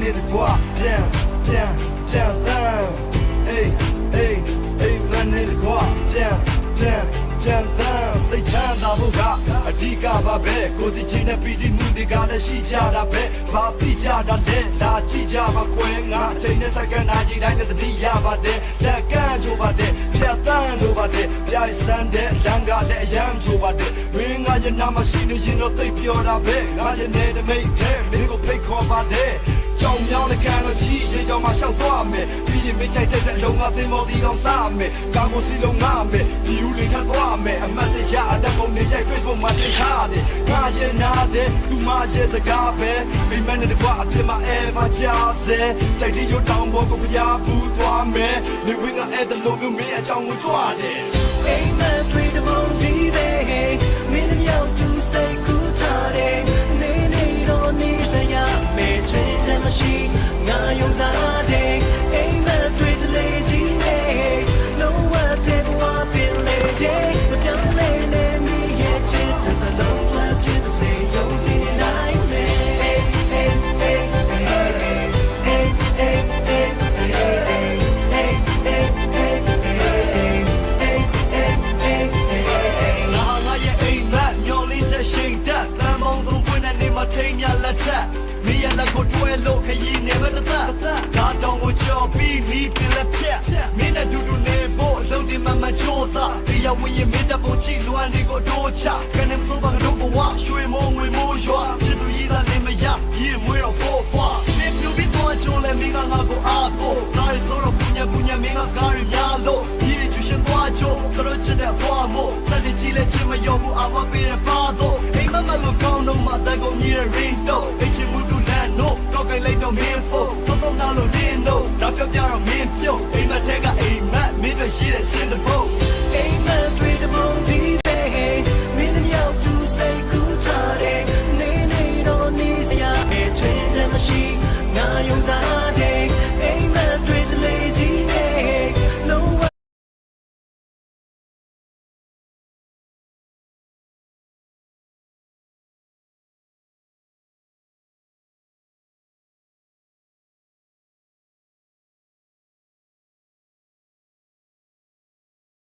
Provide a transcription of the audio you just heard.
need to go up, down, down, down, down. Hey, hey, hey, man need to go up, down, down, down, down. Say time da boga, adika ba be, kosi chain na pidi mundi ga na shi ja da be, ba pi ja da le, da chi ja ba kwe nga, chain na second na ji dai na sati ya ba de, la kan jo ba de, pya tan jo ba de, pya san de, langa de yam jo ba de, we nga ya na ma shi ni yin no tai pyo da be, nga ya ne de mate de, me ko phai kho ba de.ကြောင်မြောင်းတဲ့ကန်တော့ကြီးရေကြောင်မှာရှောက်သွားမယ်ပြီးရင်မကြိုက်တဲ့လုံငါသင်္ဘောဒီအောင်စားမယ်ကာကိုစီလုံးငါမယ်ဒီယူလေးထပ်သွားမယ်အမတ်တရားအတက်ပုံနဲ့ရိုက် Facebook မှာတင်ထားတယ်ငါရင်နာတယ်သူမရဲ့စကားပဲမိမနဲ့တကွာအပြင်မှာ ever ချာစေကြိုက်တဲ့ရုပ်တောင်ပေါ်ကိုဖျားပူသွားမယ်နေဝင်ကအဲ့တလုံးမျိုးမင်းအကြောင်းကိုကြွားတယ်အိမ်မက်တွေတမုံကြီးပဲမင်းမြောက်သူစိတ်ကူးချတယ်နေနေတော့နေစရာမဲချင်တယ်မရှိငါယုံစားတယ်အိမ်မက်တွေတလေကြီးနေလုံးဝတဲ့ဘဝပင်လေတဲ့မပြောင်းလဲနေမိရဲ့ချစ်တဲ့လုံးဝဖြစ်စေယုံကြည်နိုင်မယ် ထိန်မြလက်ထက်မိရလက်ကိုတွဲလို့ခရီးနေမတသက်ဒါတောင်ကိုကြော်ပြီးမိပြလက်ဖြက်မင်းနဲ့တူတူနေဖို့အလုံးဒီမမချိုးစားတရားဝင်ရင်မင်းတပုံချီလွမ်းဒီကိုတိုးချကနေဆိုပါကတော့ဘဝရွှေမိုးငွေမိုးရွာချစ်သူရည်သားလည်းမရရေမွေးတော့ပေါ်ပွားမင်းပြူပြီးတော့ချိုးလဲမင်းကငါကိုအားကိုနားရဆိုတော့ပူညာမင်းကကားရများလို့ဒီချူရှင်သွားချိုးကတော့ချစ်တဲ့ဘဝမို့တက်တကြီးလဲချစ်မရောဘူးအဝပေးရပါတော့အိမ်မမလို့ကောင်းတော့မှတက်ကုန်ကြီးရဲ့ ring တော့အိမ်ချမှုတူလန်တော့တော့ကြိုက်လိုက်တော့မင်းဖို့သုံးနာလို့ရင်းတော့တော့ပြောပြတော့မင်းပြုတ်အိမ်မထက်ကအိမ်မက်မင်းတို့ရှိတဲ့ချင်းတဲ့ဘုံ